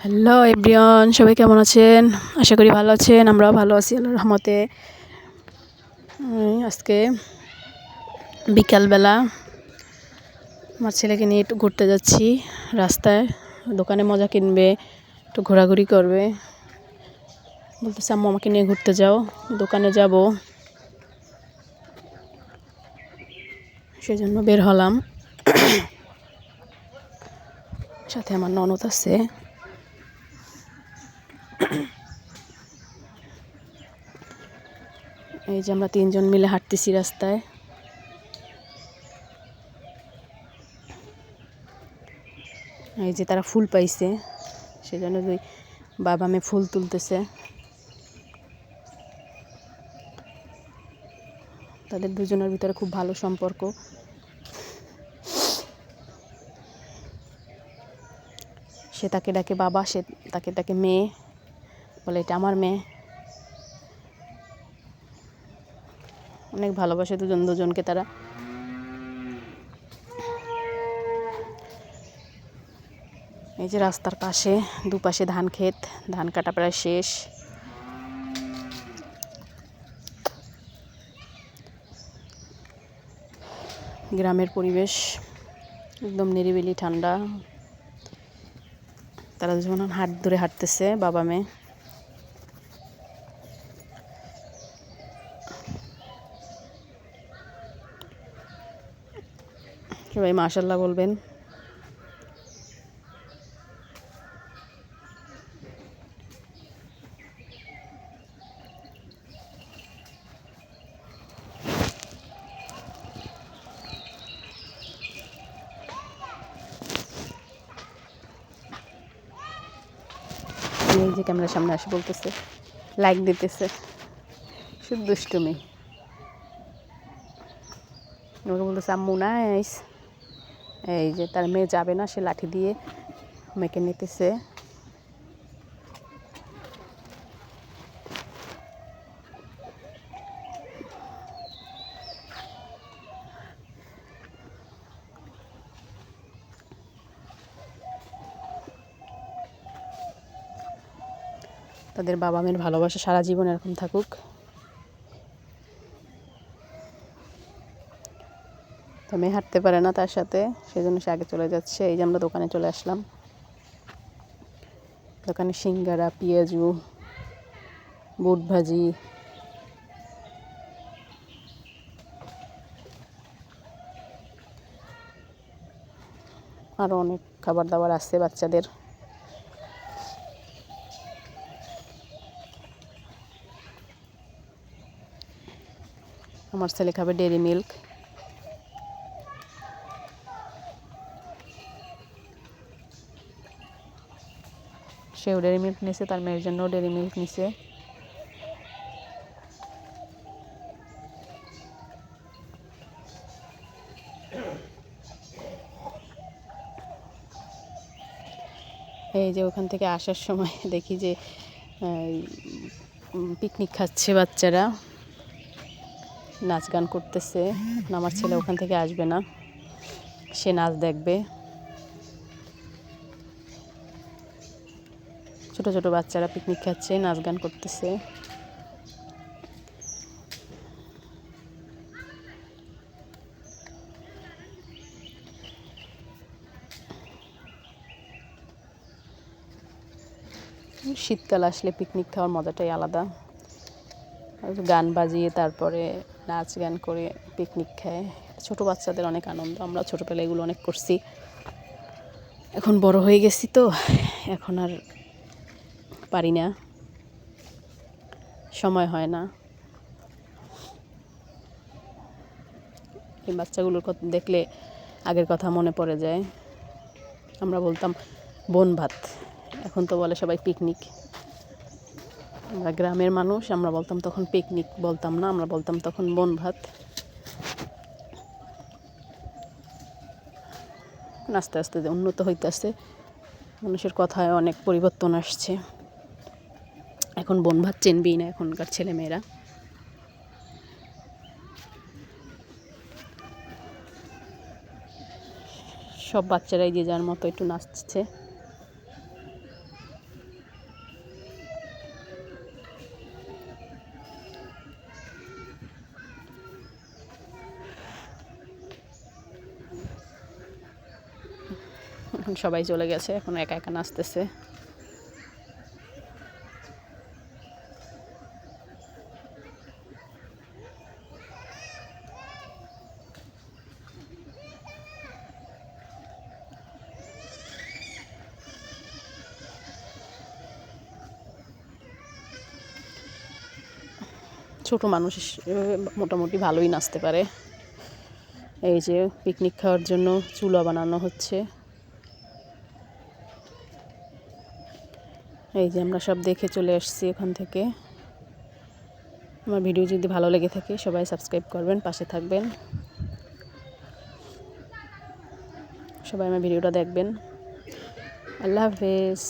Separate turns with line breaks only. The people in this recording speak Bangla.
হ্যালো এভরিওয়ান, সবাই কেমন আছেন? আশা করি ভালো আছেন। আমরাও ভালো আছি আল্লাহর রহমতে। আজকে বিকালবেলা আমার ছেলেকে নিয়ে একটু ঘুরতে যাচ্ছি। রাস্তায় দোকানে মজা কিনবে, একটু ঘোরাঘুরি করবে। বলতেছে আম্মু আমাকে নিয়ে ঘুরতে যাও, দোকানে যাব। সেজন্য বের হলাম। সাথে আমার ননদ আছে। এই যে আমরা তিনজন মিলে হাঁটতেছি রাস্তায়। এই যে তারা ফুল পাইছে, সেজন্য বাবা মেয়ে ফুল তুলতেছে। তাদের দুজনের ভিতরে খুব ভালো সম্পর্ক। সে তাকে ডাকে বাবা, সে তাকে ডাকে মেয়ে, বলে এটা আমার মেয়ে। অনেক ভালোবাসে দুজনকে তারা। এই যে রাস্তার পাশে দুপাশে ধান ক্ষেত, ধান কাটা প্রায় শেষ। গ্রামের পরিবেশ একদম নিরিবিলি, ঠান্ডা। তারা দুজন হাত ধরে হাঁটতেছে, বাবা মেয়ে। সবাই মাশাআল্লাহ বলবেন। এই যে ক্যামেরার সামনে আসে বলতেছে, লাইক দিতেছে। শুধু দুষ্টুমি। আমাকে বলতেছে আম্মু নাইস। এই যে তার মেয়ে যাবে না, সে লাঠি দিয়ে মেয়েকে নিতেছে। তাদের বাবা মেয়ের ভালোবাসা সারা জীবন এরকম থাকুক। তো মেয়ে হাঁটতে পারে না তার সাথে, সেজন্য সে আগে চলে যাচ্ছে। এই যে আমরা দোকানে চলে আসলাম। দোকানে সিঙ্গারা, পেঁয়াজু, বুট ভাজি, আরও অনেক খাবার দাবার আছে বাচ্চাদের। আমার ছেলে খাবে ডেয়ারি মিল্ক। সেও ডেয়ারি মিল্ক নিছে, তার মেয়ের জন্যও ডেয়ারি মিল্ক নিছে। এই যে ওখান থেকে আসার সময় দেখি যে পিকনিক খাচ্ছে বাচ্চারা, নাচ গান করতেছে। আমার ছেলে ওখান থেকে আসবে না, সে নাচ দেখবে। ছোট ছোট বাচ্চারা পিকনিক খাচ্ছে, নাচ গান করতেছে। শীতকাল আসলে পিকনিক খাওয়ার মজাটাই আলাদা। গান বাজিয়ে তারপরে নাচ গান করে পিকনিক খায়। ছোট বাচ্চাদের অনেক আনন্দ। আমরা ছোটোবেলায় এগুলো অনেক করছি। এখন বড় হয়ে গেছি তো, এখন আর পারি না, সময় হয় না। এই বাচ্চাগুলোর কথা দেখলে আগের কথা মনে পড়ে যায়। আমরা বলতাম বন ভাত, এখন তো বলে সবাই পিকনিক। আমরা গ্রামের মানুষ, আমরা বলতাম তখন পিকনিক বলতাম না, আমরা বলতাম তখন বন ভাত। আস্তে আস্তে উন্নত হইতেছে, মানুষের কথায় অনেক পরিবর্তন আসছে। এখন বন ভাত চিনবেই না এখনকার ছেলেমেয়েরা। সব বাচ্চারাই যে যার মতো একটু নাচছে। এখন সবাই চলে গেছে, এখন একা একা নাচতেছে। ছোট মানুষ মোটামুটি ভালোই নাচতে পারে। এই যে পিকনিক খাওয়ার জন্য চুলা বানানো হচ্ছে। এই যে আমরা সব দেখে চলে আসছি ওখান থেকে। আমার ভিডিও যদি ভালো লেগে থাকে সবাই সাবস্ক্রাইব করবেন, পাশে থাকবেন, সবাই আমার ভিডিওটা দেখবেন। আল্লাহ হাফেজ।